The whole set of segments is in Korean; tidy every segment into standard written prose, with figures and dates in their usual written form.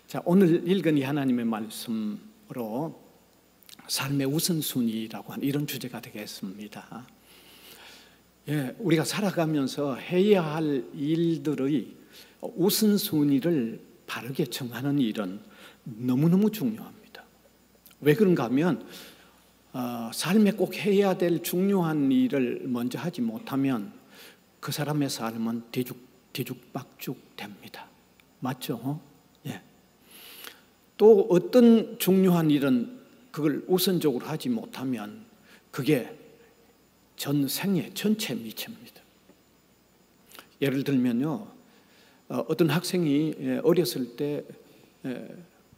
자, 오늘 읽은 이 하나님의 말씀으로 삶의 우선순위라고 하는 이런 주제가 되겠습니다. 예, 우리가 살아가면서 해야 할 일들의 우선순위를 바르게 정하는 일은 너무너무 중요합니다. 왜 그런가 하면 삶에 꼭 해야 될 중요한 일을 먼저 하지 못하면 그 사람의 삶은 뒤죽박죽 됩니다. 맞죠? 예. 또 어떤 중요한 일은 그걸 우선적으로 하지 못하면 그게 전생에 전체에 미칩니다. 예를 들면요, 어떤 학생이 어렸을 때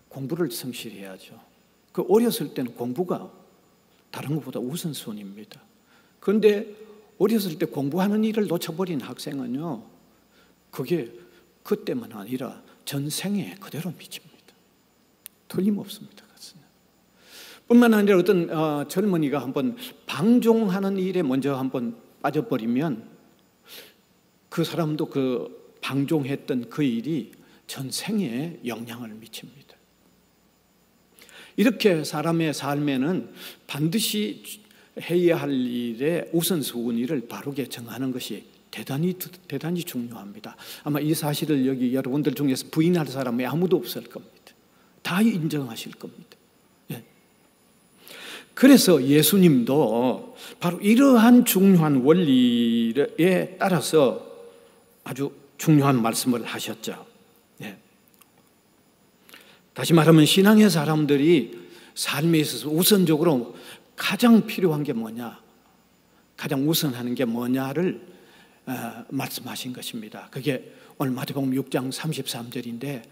공부를 성실해야죠. 그 어렸을 때는 공부가 다른 것보다 우선순위입니다. 그런데 어렸을 때 공부하는 일을 놓쳐버린 학생은요, 그게 그때만 아니라 전생에 그대로 미칩니다. 틀림없습니다. 뿐만 아니라 어떤 젊은이가 한번 방종하는 일에 먼저 한번 빠져버리면 그 사람도 그 방종했던 그 일이 전생에 영향을 미칩니다. 이렇게 사람의 삶에는 반드시 해야 할 일의 우선순위를 바르게 정하는 것이 대단히 중요합니다. 아마 이 사실을 여기 여러분들 중에서 부인할 사람이 아무도 없을 겁니다. 다 인정하실 겁니다. 예. 그래서 예수님도 바로 이러한 중요한 원리에 따라서 아주 중요한 말씀을 하셨죠. 예. 다시 말하면 신앙의 사람들이 삶에 있어서 우선적으로 가장 필요한 게 뭐냐, 가장 우선하는 게 뭐냐를 말씀하신 것입니다. 그게 오늘 마태복음 6장 33절인데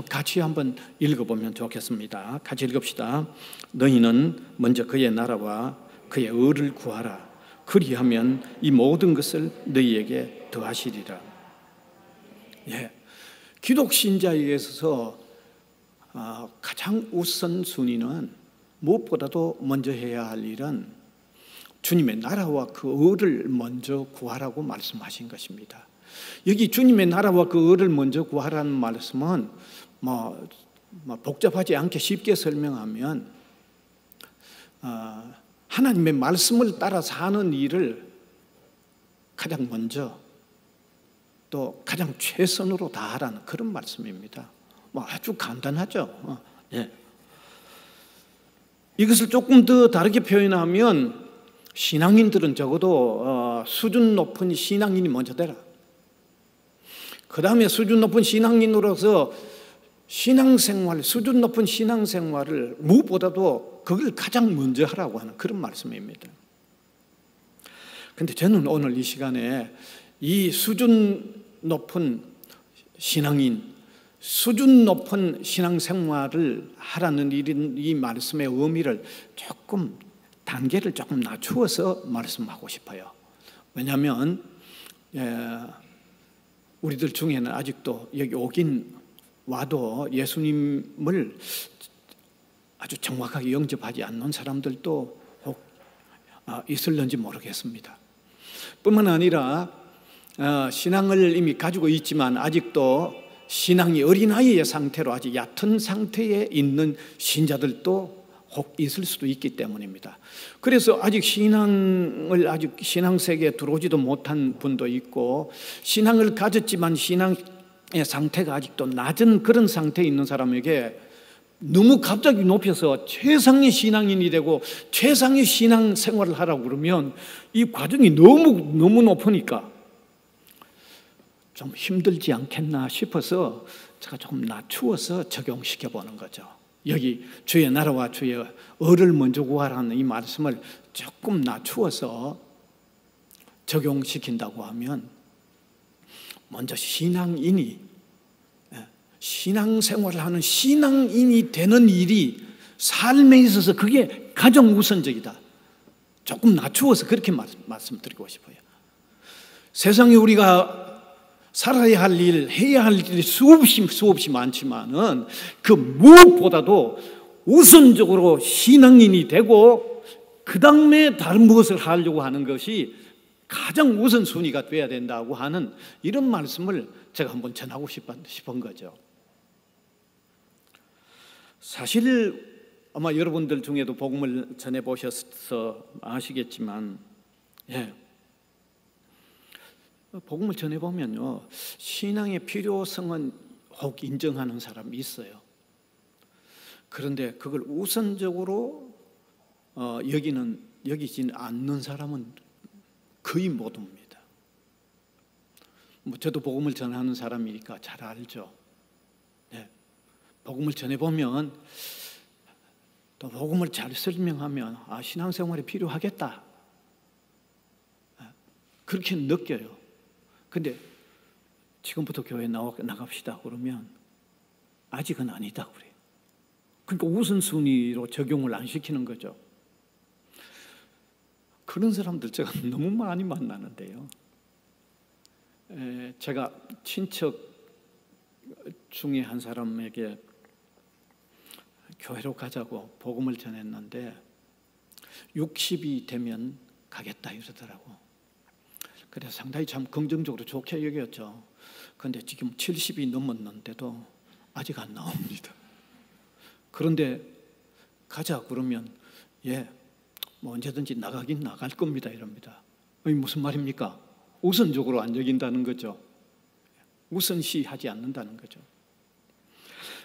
같이 한번 읽어보면 좋겠습니다. 같이 읽읍시다. 너희는 먼저 그의 나라와 그의 의를 구하라. 그리하면 이 모든 것을 너희에게 더하시리라. 예, 기독 신자에게 있어서 가장 우선순위는 무엇보다도 먼저 해야 할 일은 주님의 나라와 그 의를 먼저 구하라고 말씀하신 것입니다. 여기 주님의 나라와 그 의를 먼저 구하라는 말씀은 복잡하지 않게 쉽게 설명하면 하나님의 말씀을 따라 사는 일을 가장 먼저 또 가장 최선으로 다하라는 그런 말씀입니다. 아주 간단하죠. 예. 이것을 조금 더 다르게 표현하면 신앙인들은 적어도 수준 높은 신앙인이 먼저 되라. 그 다음에 수준 높은 신앙인으로서 신앙생활, 수준 높은 신앙생활을 무엇보다도 그걸 가장 먼저 하라고 하는 그런 말씀입니다. 그런데 저는 오늘 이 시간에 이 수준 높은 신앙인, 수준 높은 신앙생활을 하라는 이 말씀의 의미를 단계를 조금 낮추어서 말씀하고 싶어요. 왜냐하면 우리들 중에는 아직도 여기 오긴 와도 예수님을 아주 정확하게 영접하지 않는 사람들도 혹 있을는지 모르겠습니다. 뿐만 아니라 신앙을 이미 가지고 있지만 아직도 신앙이 어린아이의 상태로 아직 얕은 상태에 있는 신자들도 혹 있을 수도 있기 때문입니다. 그래서 아직 신앙 세계에 들어오지도 못한 분도 있고, 신앙을 가졌지만 신앙의 상태가 아직도 낮은 그런 상태에 있는 사람에게 너무 갑자기 높여서 최상의 신앙인이 되고 최상의 신앙 생활을 하라고 그러면 이 과정이 너무 높으니까 좀 힘들지 않겠나 싶어서 제가 조금 낮추어서 적용시켜 보는 거죠. 여기 주의 나라와 주의 의를 먼저 구하라는 이 말씀을 조금 낮추어서 적용시킨다고 하면 먼저 신앙생활을 하는 신앙인이 되는 일이 삶에 있어서 그게 가장 우선적이다. 조금 낮추어서 그렇게 말씀드리고 싶어요. 세상에 우리가 살아야 할 일, 해야 할 일이 수없이 많지만은 그 무엇보다도 우선적으로 신앙인이 되고 그 다음에 다른 무엇을 하려고 하는 것이 가장 우선순위가 돼야 된다고 하는 이런 말씀을 제가 한번 전하고 싶은 거죠. 사실 아마 여러분들 중에도 복음을 전해보셔서 아시겠지만, 복음을 전해보면요, 신앙의 필요성은 혹 인정하는 사람이 있어요. 그런데 그걸 우선적으로 여기지 않는 사람은 거의 못 옵니다. 저도 복음을 전하는 사람이니까 잘 알죠. 복음을 전해보면, 또 복음을 잘 설명하면 신앙생활이 필요하겠다, 그렇게 느껴요. 근데 지금부터 교회 나갑시다 그러면 아직은 아니다 그래요. 그러니까 우선순위로 적용을 안 시키는 거죠. 그런 사람들 제가 너무 많이 만나는데요. 제가 친척 중에 한 사람에게 교회로 가자고 복음을 전했는데 60이 되면 가겠다 이러더라고. 그래서 상당히 참 긍정적으로 좋게 여겼죠. 그런데 지금 70이 넘었는데도 아직 안 나옵니다. 그런데 가자 그러면 언제든지 나가긴 나갈 겁니다 이럽니다. 무슨 말입니까? 우선적으로 안 여긴다는 거죠. 우선시하지 않는다는 거죠.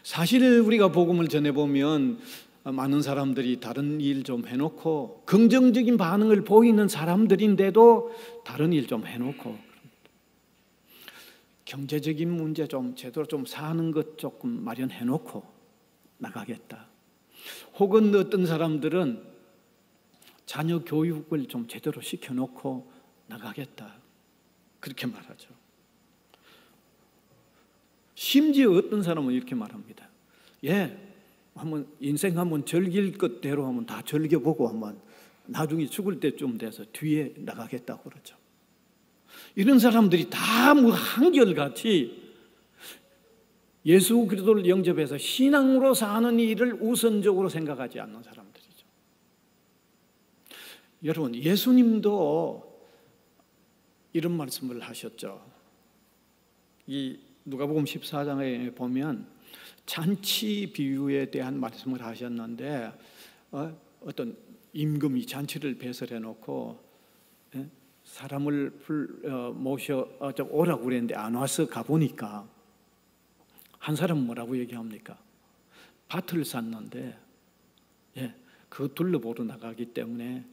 사실 우리가 복음을 전해보면 많은 사람들이 다른 일 좀 해놓고 긍정적인 반응을 보이는 사람들인데도 다른 일 좀 해놓고, 경제적인 문제 좀 제대로 좀 사는 것 조금 마련해놓고 나가겠다. 혹은 어떤 사람들은 자녀 교육을 좀 제대로 시켜놓고 나가겠다, 그렇게 말하죠. 심지어 어떤 사람은 이렇게 말합니다. 한번 인생 한번 즐길 것대로 한번 다 즐겨보고 한번 나중에 죽을 때쯤 돼서 뒤에 나가겠다고 그러죠. 이런 사람들이 다 한결같이 예수 그리스도를 영접해서 신앙으로 사는 일을 우선적으로 생각하지 않는 사람들이죠. 여러분, 예수님도 이런 말씀을 하셨죠. 이 누가복음 14장에 보면 잔치 비유에 대한 말씀을 하셨는데, 어떤 임금이 잔치를 배설해 놓고 사람을 모셔 오라고 그랬는데 안 와서 가보니까 한 사람은 뭐라고 얘기합니까? 밭을 샀는데 그거 둘러보러 나가기 때문에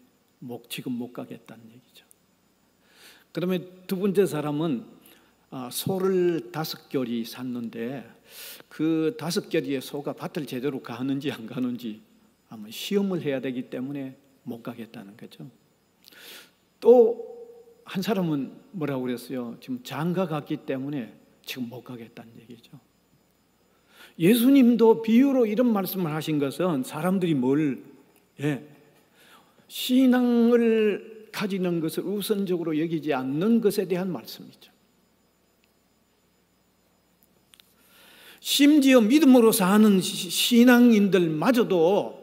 지금 못 가겠다는 얘기죠. 그러면 두 번째 사람은 소를 5겨리 샀는데 그 5겨리의 소가 밭을 제대로 가는지 안 가는지 한번 시험을 해야 되기 때문에 못 가겠다는 거죠. 또 한 사람은 뭐라고 그랬어요? 지금 장가 갔기 때문에 지금 못 가겠다는 얘기죠. 예수님도 비유로 이런 말씀을 하신 것은 사람들이 신앙을 가지는 것을 우선적으로 여기지 않는 것에 대한 말씀이죠. 심지어 믿음으로 사는 신앙인들마저도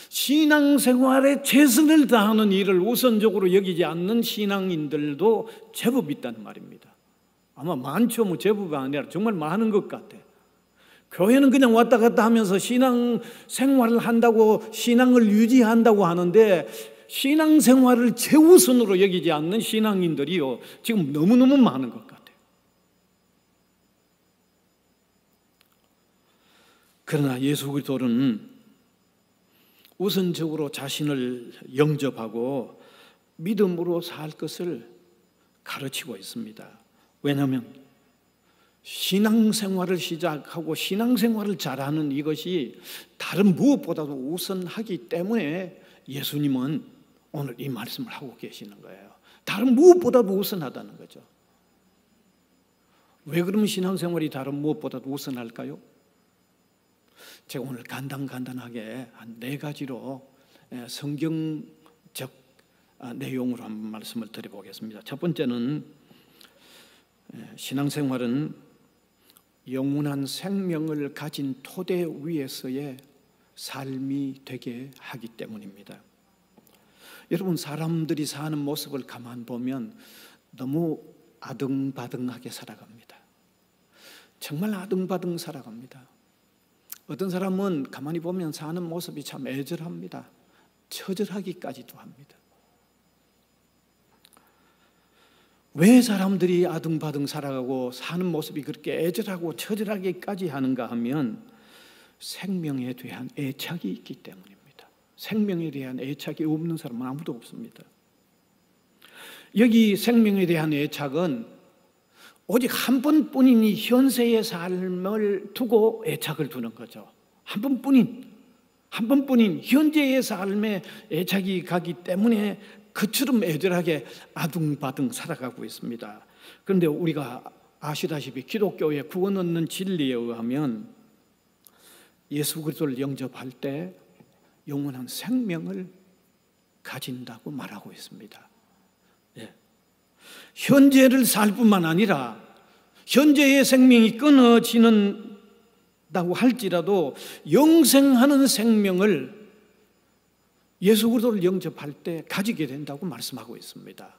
신앙생활에 최선을 다하는 일을 우선적으로 여기지 않는 신앙인들도 제법 있다는 말입니다. 아마 많죠. 제법이 아니라 정말 많은 것 같아요. 교회는 그냥 왔다 갔다 하면서 신앙생활을 한다고, 신앙을 유지한다고 하는데 신앙생활을 최우선으로 여기지 않는 신앙인들이요, 지금 너무너무 많은 것 같아요. 그러나 예수 그리스도는 우선적으로 자신을 영접하고 믿음으로 살 것을 가르치고 있습니다. 왜냐하면 신앙생활을 시작하고 신앙생활을 잘하는 이것이 다른 무엇보다도 우선하기 때문에 예수님은 오늘 이 말씀을 하고 계시는 거예요. 다른 무엇보다도 우선하다는 거죠. 왜 그러면 신앙생활이 다른 무엇보다도 우선할까요? 제가 오늘 간단하게 한 4가지로 성경적 내용으로 한번 말씀을 드려보겠습니다. 첫 번째는 신앙생활은 영원한 생명을 가진 토대 위에서의 삶이 되게 하기 때문입니다. 여러분, 사람들이 사는 모습을 가만 보면 너무 아등바등하게 살아갑니다. 정말 아등바등 살아갑니다. 어떤 사람은 가만히 보면 사는 모습이 참 애절합니다. 처절하기까지도 합니다. 왜 사람들이 아등바등 살아가고 사는 모습이 그렇게 애절하고 처절하기까지 하는가 하면 생명에 대한 애착이 있기 때문입니다. 생명에 대한 애착이 없는 사람은 아무도 없습니다. 여기 생명에 대한 애착은 오직 한 번뿐이니 현세의 삶을 두고 애착을 두는 거죠. 한 번뿐인 현재의 삶에 애착이 가기 때문에 그처럼 애절하게 아둥바둥 살아가고 있습니다. 그런데 우리가 아시다시피 기독교의 구원 얻는 진리에 의하면 예수 그리스도를 영접할 때 영원한 생명을 가진다고 말하고 있습니다. 예. 현재를 살 뿐만 아니라 현재의 생명이 끊어지는다고 할지라도 영생하는 생명을 예수 그리스도를 영접할 때 가지게 된다고 말씀하고 있습니다.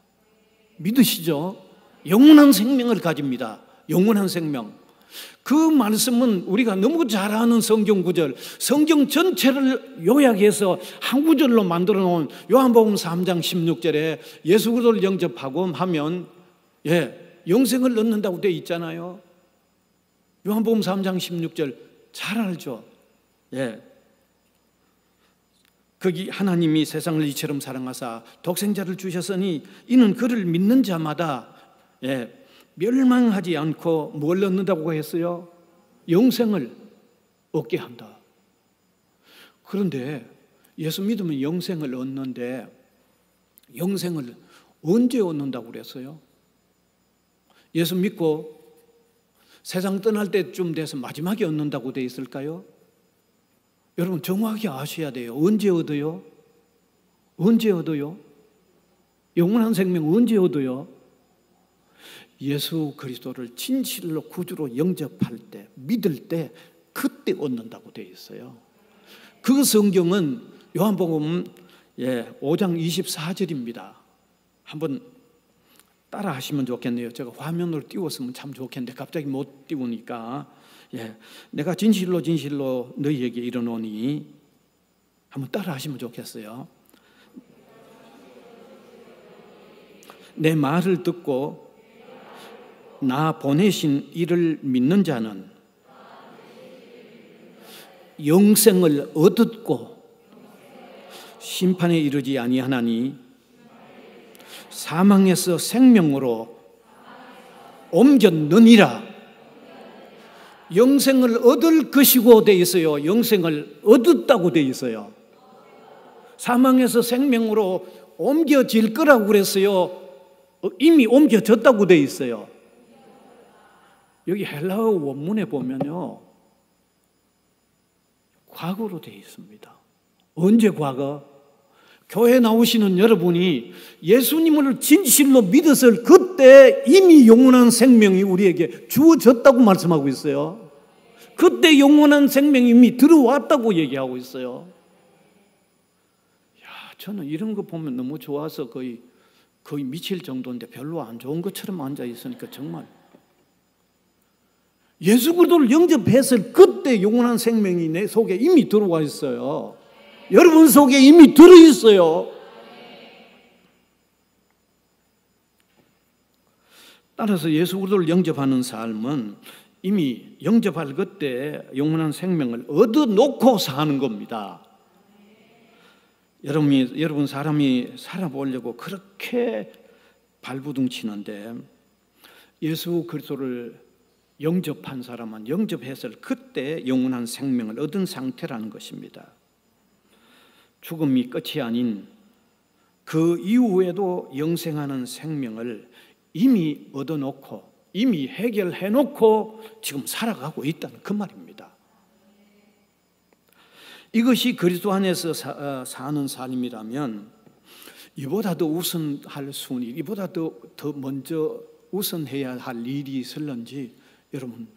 믿으시죠? 영원한 생명을 가집니다. 영원한 생명. 그 말씀은 우리가 너무 잘 아는 성경 구절, 성경 전체를 요약해서 한 구절로 만들어 놓은 요한복음 3장 16절에 예수 그리스도를 영접하고 하면 영생을 얻는다고 되어 있잖아요. 요한복음 3장 16절 잘 알죠? 거기 하나님이 세상을 이처럼 사랑하사 독생자를 주셨으니 이는 그를 믿는 자마다 멸망하지 않고 뭘 얻는다고 했어요? 영생을 얻게 한다. 그런데 예수 믿으면 영생을 얻는데 영생을 언제 얻는다고 그랬어요? 예수 믿고 세상 떠날 때쯤 돼서 마지막에 얻는다고 돼 있을까요? 여러분 정확히 아셔야 돼요. 언제 얻어요? 언제 얻어요? 영원한 생명 언제 얻어요? 예수 그리스도를 진실로 구주로 영접할 때, 믿을 때 그때 얻는다고 되어 있어요. 그 성경은 요한복음 5장 24절입니다. 한번 따라 하시면 좋겠네요. 제가 화면으로 띄웠으면 참 좋겠는데 갑자기 못 띄우니까 내가 진실로 진실로 너희에게 이르노니 한번 따라 하시면 좋겠어요. 내 말을 듣고 나 보내신 이를 믿는 자는 영생을 얻었고 심판에 이르지 아니하나니 사망에서 생명으로 옮겼느니라. 영생을 얻을 것이고 돼 있어요. 영생을 얻었다고 돼 있어요. 사망에서 생명으로 옮겨질 거라고 그랬어요. 이미 옮겨졌다고 돼 있어요. 여기 헬라어 원문에 보면요, 과거로 돼 있습니다. 언제 과거? 교회 나오시는 여러분이 예수님을 진실로 믿었을 그때 이미 영원한 생명이 우리에게 주어졌다고 말씀하고 있어요. 그때 영원한 생명이 이미 들어왔다고 얘기하고 있어요. 저는 이런 거 보면 너무 좋아서 거의 미칠 정도인데 별로 안 좋은 것처럼 앉아 있으니까 정말 예수 그리스도를 영접했을 그때 영원한 생명이 내 속에 이미 들어와 있어요. 여러분 속에 이미 들어있어요. 따라서 예수 그리스도를 영접하는 삶은 이미 영접할 그때 영원한 생명을 얻어놓고 사는 겁니다. 여러분 사람이 살아보려고 그렇게 발부둥 치는데 예수 그리스도를 영접한 사람은 영접했을 그때 영원한 생명을 얻은 상태라는 것입니다. 죽음이 끝이 아닌 그 이후에도 영생하는 생명을 이미 얻어놓고 이미 해결해놓고 지금 살아가고 있다는 그 말입니다. 이것이 그리스도 안에서 사는 삶이라면 이보다 더 우선할 순위, 이보다 더 먼저 우선해야 할 일이 있을런지 여러분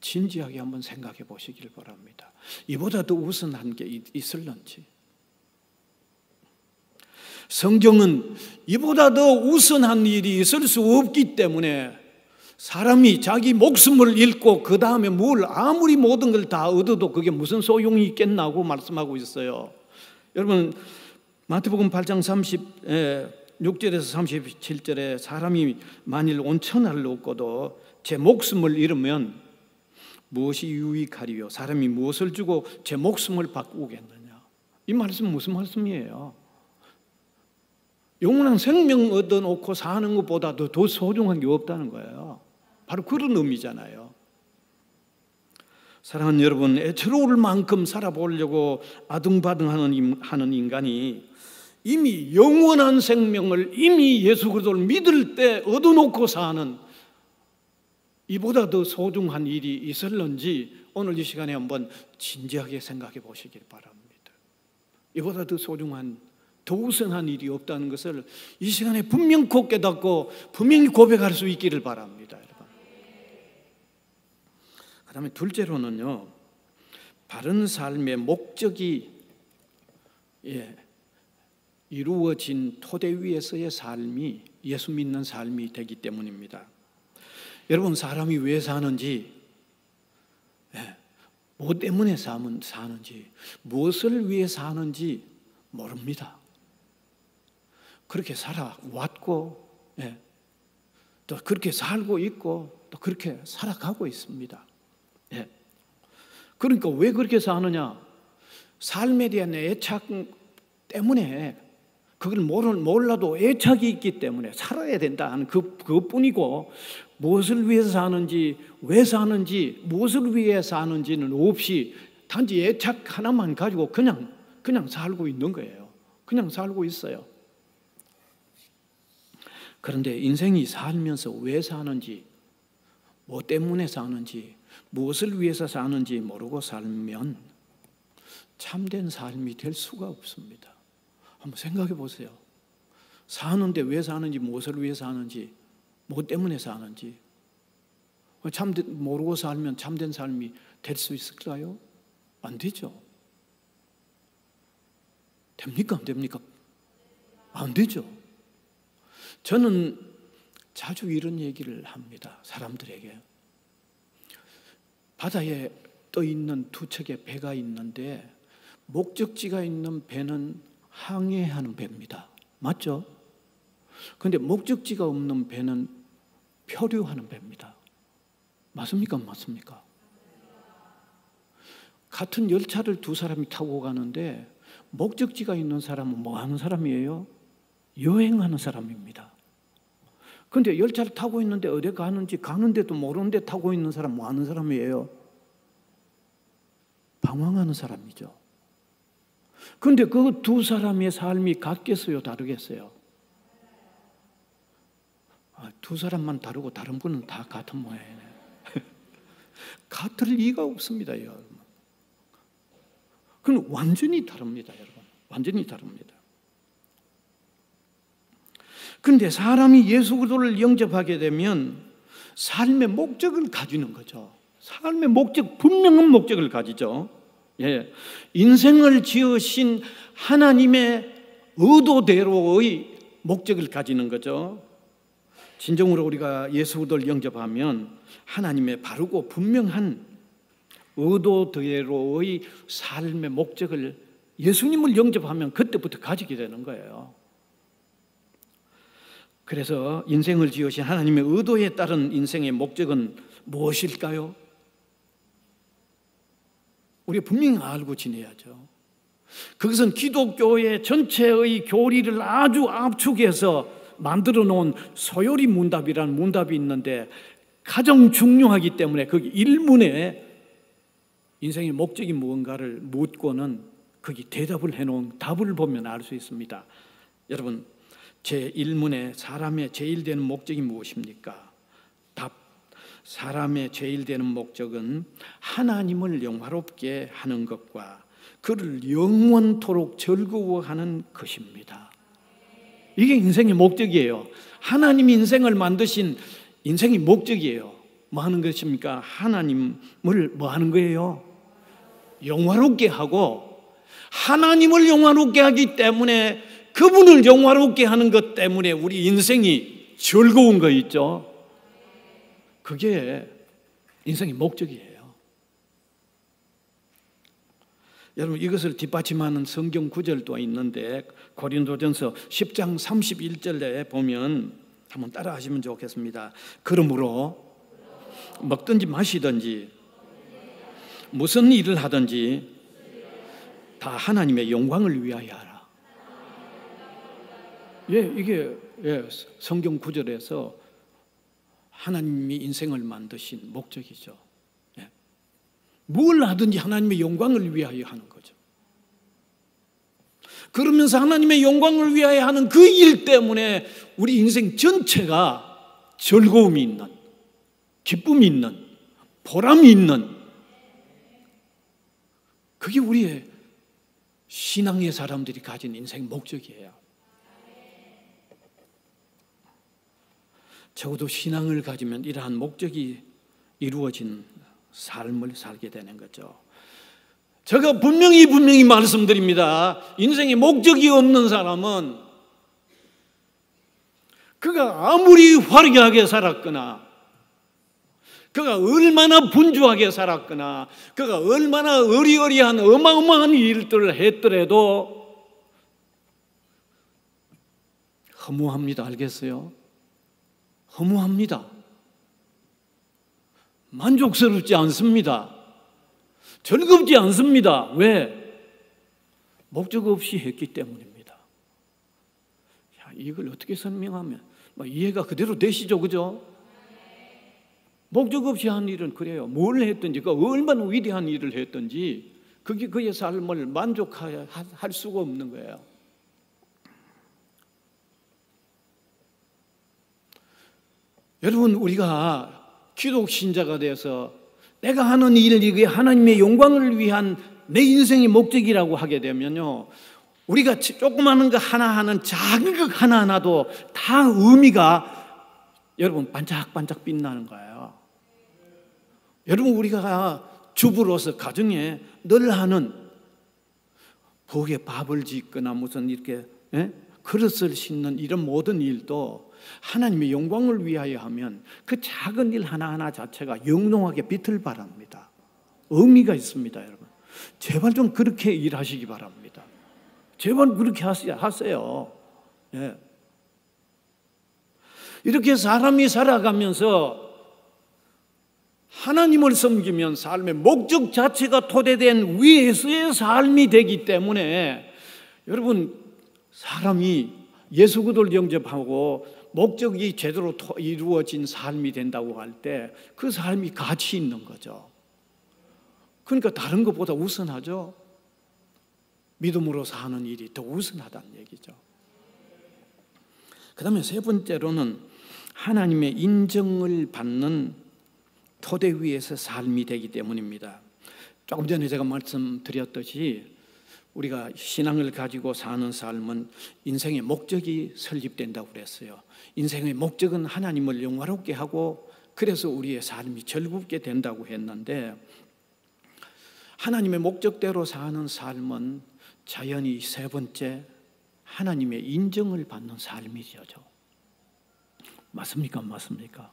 진지하게 한번 생각해 보시길 바랍니다. 이보다 더 우선한 게 있을런지. 성경은 이보다 더 우선한 일이 있을 수 없기 때문에 사람이 자기 목숨을 잃고 그 다음에 아무리 모든 걸 다 얻어도 그게 무슨 소용이 있겠나고 말씀하고 있어요. 여러분 마태복음 8장 36절에서 37절에 사람이 만일 온 천하를 얻고도 제 목숨을 잃으면 무엇이 유익하리요? 사람이 무엇을 주고 제 목숨을 바꾸겠느냐? 이 말씀은 무슨 말씀이에요? 영원한 생명 얻어놓고 사는 것보다도 더 소중한 게 없다는 거예요. 바로 그런 의미잖아요. 사랑하는 여러분, 애처로울 만큼 살아보려고 아등바등하는 인간이 이미 영원한 생명을 이미 예수 그리스도를 믿을 때 얻어놓고 사는 이보다 더 소중한 일이 있을런지 오늘 이 시간에 한번 진지하게 생각해 보시길 바랍니다. 이보다 더 소중한, 더 우선한 일이 없다는 것을 이 시간에 분명히 깨닫고 분명히 고백할 수 있기를 바랍니다. 그 다음에 둘째로는요, 바른 삶의 목적이 이루어진 토대 위에서의 삶이 예수 믿는 삶이 되기 때문입니다. 여러분, 사람이 왜 사는지, 뭐 때문에 사는지, 무엇을 위해 사는지 모릅니다. 그렇게 살아왔고, 또 그렇게 살고 있고, 또 그렇게 살아가고 있습니다. 그러니까 왜 그렇게 사느냐? 삶에 대한 애착 때문에, 그걸 몰라도 애착이 있기 때문에 살아야 된다 하는 그것뿐이고, 무엇을 위해서 사는지, 왜 사는지, 무엇을 위해 사는지는 없이 단지 애착 하나만 가지고 그냥 살고 있는 거예요. 그냥 살고 있어요. 그런데 인생이 살면서 왜 사는지, 뭐 때문에 사는지, 무엇을 위해서 사는지 모르고 살면 참된 삶이 될 수가 없습니다. 한번 생각해 보세요. 사는데 왜 사는지, 무엇을 위해 사는지, 뭐 때문에 사는지 모르고 살면 참된 삶이 될 수 있을까요? 안 되죠. 됩니까? 안 됩니까? 안 되죠. 저는 자주 이런 얘기를 합니다. 사람들에게. 바다에 떠 있는 두 척의 배가 있는데 목적지가 있는 배는 항해하는 배입니다. 맞죠? 그런데 목적지가 없는 배는 표류하는 배입니다. 맞습니까? 맞습니까? 같은 열차를 두 사람이 타고 가는데 목적지가 있는 사람은 뭐 하는 사람이에요? 여행하는 사람입니다. 그런데 열차를 타고 있는데 어디 가는데도 모르는데 타고 있는 사람 뭐 하는 사람이에요? 방황하는 사람이죠. 그런데 그 두 사람의 삶이 같겠어요? 다르겠어요? 두 사람만 다르고 다른 분은 다 같은 모양이에요. 같을 리가 없습니다, 여러분. 그건 완전히 다릅니다, 여러분. 완전히 다릅니다. 그런데 사람이 예수 그리스도를 영접하게 되면 삶의 목적을 가지는 거죠. 삶의 목적, 분명한 목적을 가지죠. 인생을 지으신 하나님의 의도대로의 목적을 가지는 거죠. 진정으로 우리가 예수 그리스도를 영접하면 하나님의 바르고 분명한 의도대로의 삶의 목적을, 예수님을 영접하면 그때부터 가지게 되는 거예요. 그래서 인생을 지으신 하나님의 의도에 따른 인생의 목적은 무엇일까요? 우리가 분명히 알고 지내야죠. 그것은 기독교의 전체의 교리를 아주 압축해서 만들어 놓은 소요리 문답이라는 문답이 있는데 가장 중요하기 때문에 거기 1문에 인생의 목적이 무언가를 묻고는 거기 대답을 해놓은 답을 보면 알 수 있습니다. 여러분, 제1문에 사람의 제일 되는 목적이 무엇입니까? 답. 사람의 제일 되는 목적은 하나님을 영화롭게 하는 것과 그를 영원토록 즐거워하는 것입니다. 이게 인생의 목적이에요. 하나님이 인생을 만드신 인생의 목적이에요. 뭐 하는 것입니까? 하나님을 뭐 하는 거예요? 영화롭게 하고, 하나님을 영화롭게 하기 때문에, 그분을 영화롭게 하는 것 때문에 우리 인생이 즐거운 거 있죠. 그게 인생의 목적이에요. 여러분, 이것을 뒷받침하는 성경 구절도 있는데 고린도전서 10장 31절에 보면 한번 따라 하시면 좋겠습니다. 그러므로 먹든지 마시든지 무슨 일을 하든지 다 하나님의 영광을 위하여 하라. 이게 성경 구절에서 하나님이 인생을 만드신 목적이죠. 뭘 하든지 하나님의 영광을 위하여 하는 거죠. 그러면서 하나님의 영광을 위하여 하는 그 일 때문에 우리 인생 전체가 즐거움이 있는, 기쁨이 있는, 보람이 있는, 그게 우리의 신앙의 사람들이 가진 인생 목적이에요. 적어도 신앙을 가지면 이러한 목적이 이루어진 삶을 살게 되는 거죠. 제가 분명히 말씀드립니다. 인생에 목적이 없는 사람은 그가 아무리 화려하게 살았거나, 그가 얼마나 분주하게 살았거나, 그가 얼마나 어리어리한 어마어마한 일들을 했더라도 허무합니다. 알겠어요? 허무합니다. 만족스럽지 않습니다. 즐겁지 않습니다. 왜? 목적 없이 했기 때문입니다. 이걸 어떻게 설명하면 이해가 그대로 되시죠? 그죠? 목적 없이 한 일은 그래요. 뭘 했든지, 그 얼마나 위대한 일을 했든지 그게 그의 삶을 만족할 수가 없는 거예요. 여러분, 우리가 기독 신자가 돼서 내가 하는 일이 하나님의 영광을 위한 내 인생의 목적이라고 하게 되면요, 우리가 조그마한 거 하나하나는 작은 것 하나하나도 다 의미가 여러분 반짝반짝 빛나는 거예요. 여러분, 우리가 주부로서 가정에 늘 하는 부엌에 밥을 짓거나 무슨 이렇게 그릇을 씻는 이런 모든 일도 하나님의 영광을 위하여 하면 그 작은 일 하나하나 자체가 영롱하게 빛을 발합니다. 의미가 있습니다. 여러분, 제발 좀 그렇게 일하시기 바랍니다. 제발 그렇게 하세요. 이렇게 사람이 살아가면서 하나님을 섬기면 삶의 목적 자체가 토대된 위에서의 삶이 되기 때문에 여러분, 사람이 예수 그리스도를 영접하고 목적이 제대로 이루어진 삶이 된다고 할 때 그 삶이 가치 있는 거죠. 그러니까 다른 것보다 우선하죠. 믿음으로 사는 일이 더 우선하다는 얘기죠. 그 다음에 세 번째로는 하나님의 인정을 받는 토대 위에서 삶이 되기 때문입니다. 조금 전에 제가 말씀드렸듯이 우리가 신앙을 가지고 사는 삶은 인생의 목적이 설립된다고 그랬어요. 인생의 목적은 하나님을 영화롭게 하고 그래서 우리의 삶이 즐겁게 된다고 했는데, 하나님의 목적대로 사는 삶은 자연히 세 번째 하나님의 인정을 받는 삶이죠. 맞습니까? 맞습니까?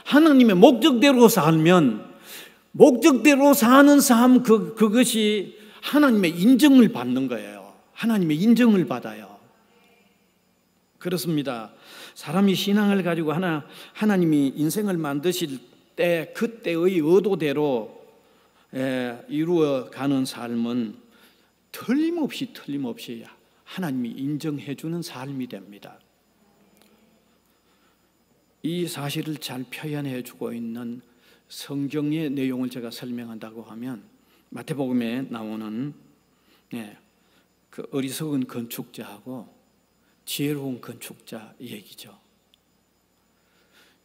하나님의 목적대로 살면 목적대로 사는 삶 그것이 하나님의 인정을 받는 거예요. 하나님의 인정을 받아요. 그렇습니다. 사람이 신앙을 가지고 하나님이 인생을 만드실 때 그때의 의도대로 이루어가는 삶은 틀림없이 하나님이 인정해 주는 삶이 됩니다. 이 사실을 잘 표현해 주고 있는 성경의 내용을 제가 설명한다고 하면 마태복음에 나오는 그 어리석은 건축자하고 지혜로운 건축자 얘기죠.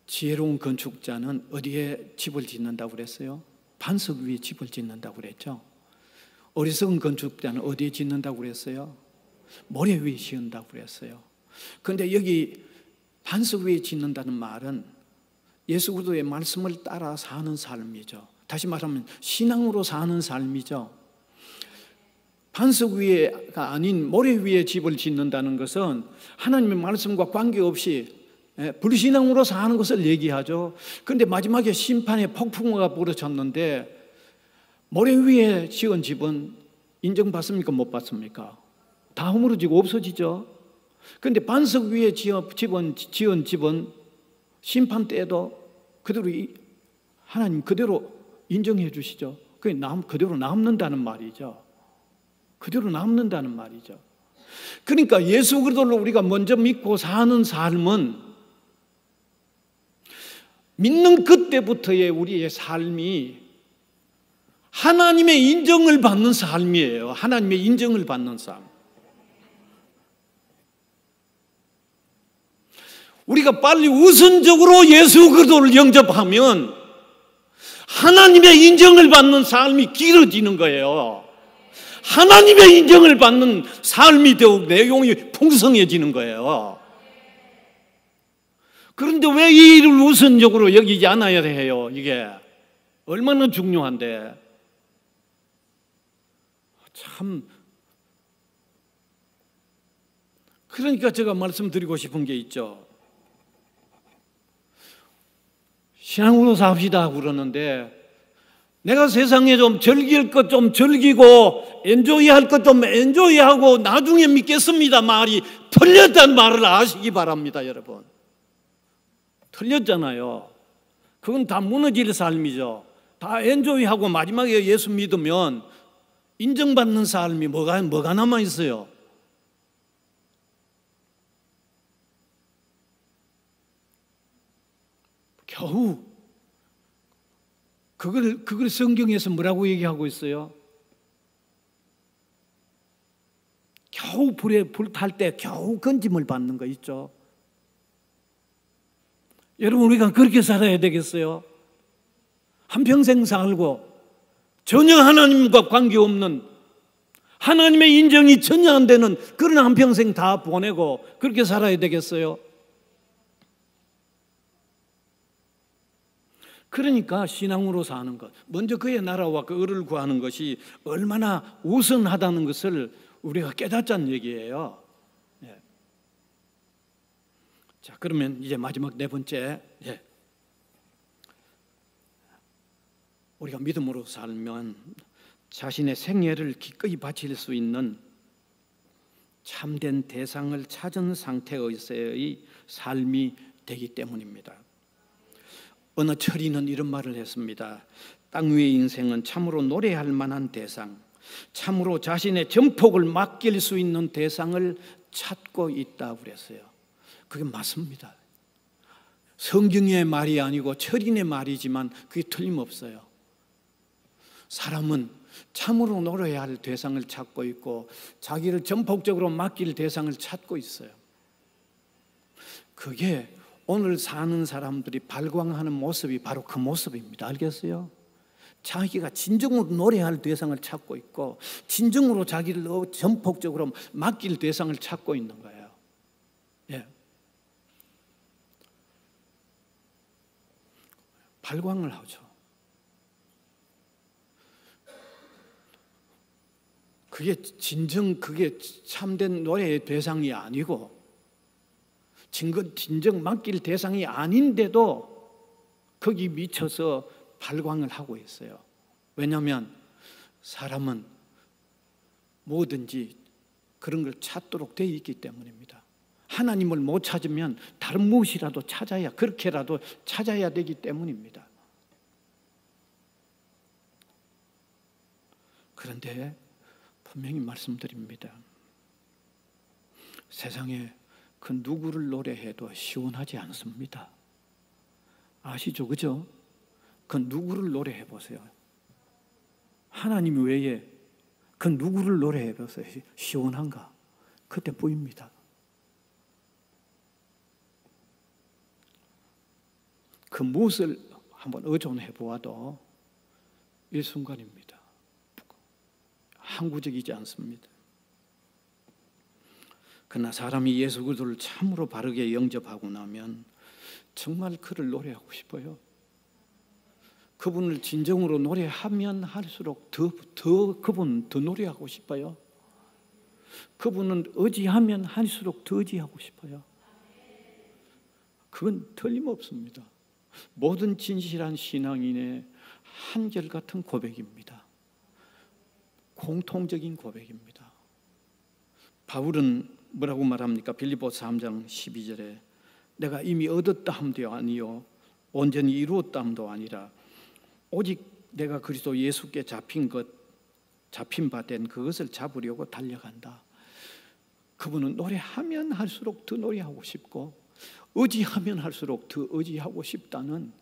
지혜로운 건축자는 어디에 집을 짓는다고 그랬어요? 반석 위에 집을 짓는다고 그랬죠. 어리석은 건축자는 어디에 짓는다고 그랬어요? 모래 위에 지은다고 그랬어요. 그런데 여기 반석 위에 짓는다는 말은 예수 그리스도의 말씀을 따라 사는 삶이죠. 다시 말하면 신앙으로 사는 삶이죠. 반석 위에가 아닌 모래 위에 집을 짓는다는 것은 하나님의 말씀과 관계없이 불신앙으로 사는 것을 얘기하죠. 그런데 마지막에 심판의 폭풍우가 벌어졌는데 모래 위에 지은 집은 인정받습니까? 못 받습니까? 다 허물어지고 없어지죠. 그런데 반석 위에 지은 집은 심판 때에도 그대로 하나님 그대로 인정해 주시죠. 그대로 남는다는 말이죠. 그대로 남는다는 말이죠. 그러니까 예수 그리스도를 우리가 먼저 믿고 사는 삶은 믿는 그때부터의 우리의 삶이 하나님의 인정을 받는 삶이에요. 하나님의 인정을 받는 삶. 우리가 빨리 우선적으로 예수 그리스도를 영접하면 하나님의 인정을 받는 삶이 길어지는 거예요. 하나님의 인정을 받는 삶이 더욱 내용이 풍성해지는 거예요. 그런데 왜 이 일을 우선적으로 여기지 않아야 해요? 이게 얼마나 중요한데. 참, 그러니까 제가 말씀드리고 싶은 게 있죠. 신앙으로 삽시다 그러는데 내가 세상에 좀 즐길 것 좀 즐기고 엔조이할 것 좀 엔조이하고 나중에 믿겠습니다 말이 틀렸다는 말을 아시기 바랍니다. 여러분, 틀렸잖아요. 그건 다 무너질 삶이죠. 다 엔조이하고 마지막에 예수 믿으면 인정받는 삶이 뭐가 남아 있어요? 겨우 그걸 성경에서 뭐라고 얘기하고 있어요? 겨우 불 탈 때 겨우 건짐을 받는 거 있죠. 여러분, 우리가 그렇게 살아야 되겠어요? 한평생 살고 전혀 하나님과 관계없는, 하나님의 인정이 전혀 안 되는 그런 한평생 다 보내고 그렇게 살아야 되겠어요? 그러니까 신앙으로 사는 것, 먼저 그의 나라와 그 의를 구하는 것이 얼마나 우선하다는 것을 우리가 깨닫자는 얘기예요. 예. 자, 그러면 이제 마지막 네 번째, 우리가 믿음으로 살면 자신의 생애를 기꺼이 바칠 수 있는 참된 대상을 찾은 상태에서의 삶이 되기 때문입니다. 어느 철이는 이런 말을 했습니다. 땅 위의 인생은 참으로 노래할 만한 대상, 참으로 자신의 전폭을 맡길 수 있는 대상을 찾고 있다고 그랬어요. 그게 맞습니다. 성경의 말이 아니고 철인의 말이지만 그게 틀림없어요. 사람은 참으로 노래해야 할 대상을 찾고 있고 자기를 전폭적으로 맡길 대상을 찾고 있어요. 그게 오늘 사는 사람들이 발광하는 모습이 바로 그 모습입니다. 알겠어요? 자기가 진정으로 노래할 대상을 찾고 있고 진정으로 자기를 전폭적으로 맡길 대상을 찾고 있는 거예요. 예. 발광을 하죠. 그게 참된 노래의 대상이 아니고 진정 맡길 대상이 아닌데도 거기 미쳐서 발광을 하고 있어요. 왜냐하면 사람은 뭐든지 그런 걸 찾도록 되어 있기 때문입니다. 하나님을 못 찾으면 다른 무엇이라도 그렇게라도 찾아야 되기 때문입니다. 그런데 분명히 말씀드립니다. 세상에 그 누구를 노래해도 시원하지 않습니다. 아시죠? 그죠? 그 누구를 노래해 보세요. 하나님 외에 그 누구를 노래해 보세요. 시원한가? 그때 보입니다. 그 무엇을 한번 의존해 보아도 일순간입니다. 항구적이지 않습니다. 그러나 사람이 예수 그리스도를 참으로 바르게 영접하고 나면 정말 그를 노래하고 싶어요. 그분을 진정으로 노래하면 할수록 그분 더 노래하고 싶어요. 그분은 의지하면 할수록 더 의지하고 싶어요. 그건 틀림없습니다. 모든 진실한 신앙인의 한결같은 고백입니다. 공통적인 고백입니다. 바울은 뭐라고 말합니까? 빌립보서 3장 12절에 내가 이미 얻었다 함도 아니요 온전히 이루었다 함도 아니라 오직 내가 그리스도 예수께 잡힌 바 된 그것을 잡으려고 달려간다. 그분은 노래하면 할수록 더 노래하고 싶고 의지하면 할수록 더 의지하고 싶다는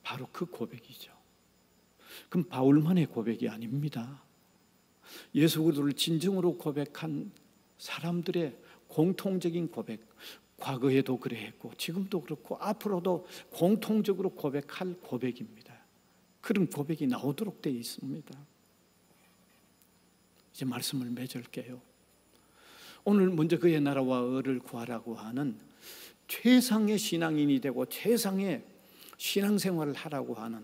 바로 그 고백이죠. 그럼 바울만의 고백이 아닙니다. 예수 그리스도를 진정으로 고백한 사람들의 공통적인 고백, 과거에도 그랬고 지금도 그렇고 앞으로도 공통적으로 고백할 고백입니다. 그런 고백이 나오도록 되어 있습니다. 이제 말씀을 맺을게요. 오늘 먼저 그의 나라와 의를 구하라고 하는 최상의 신앙인이 되고 최상의 신앙생활을 하라고 하는,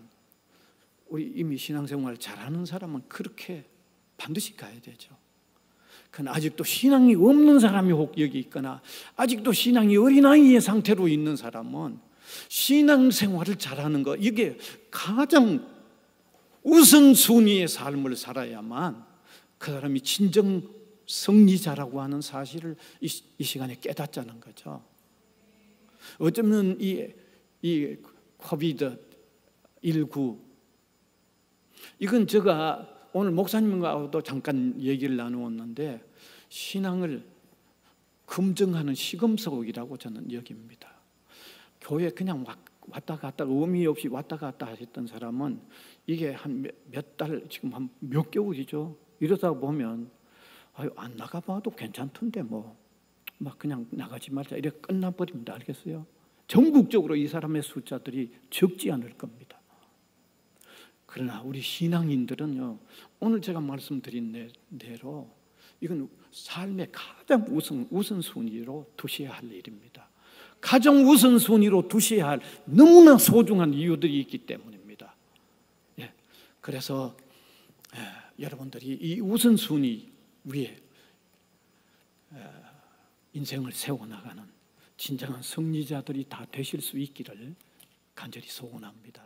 우리 이미 신앙생활을 잘하는 사람은 그렇게 반드시 가야 되죠. 그러나 아직도 신앙이 없는 사람이 혹 여기 있거나 아직도 신앙이 어린아이의 상태로 있는 사람은 신앙생활을 잘하는 것, 이게 가장 우선순위의 삶을 살아야만 그 사람이 진정 승리자라고 하는 사실을 이 시간에 깨닫자는 거죠. 어쩌면 이 코비드-19 이건 제가 오늘 목사님과도 잠깐 얘기를 나누었는데 신앙을 검증하는 시금석이라고 저는 여깁니다. 교회 그냥 왔다 갔다 의미 없이 왔다 갔다 하셨던 사람은 이게 한 몇 달, 지금 한 몇 개월이죠. 이러다 보면 안 나가봐도 괜찮던데 막 그냥 나가지 말자 이렇게 끝나버립니다. 알겠어요? 전국적으로 이 사람의 숫자들이 적지 않을 겁니다. 그러나 우리 신앙인들은요, 오늘 제가 말씀드린 대로 이건 삶의 가장 우선순위로 두셔야 할 일입니다. 가장 우선순위로 두셔야 할 너무나 소중한 이유들이 있기 때문입니다. 예, 그래서 여러분들이 이 우선순위 위에 인생을 세워나가는 진정한 승리자들이 다 되실 수 있기를 간절히 소원합니다.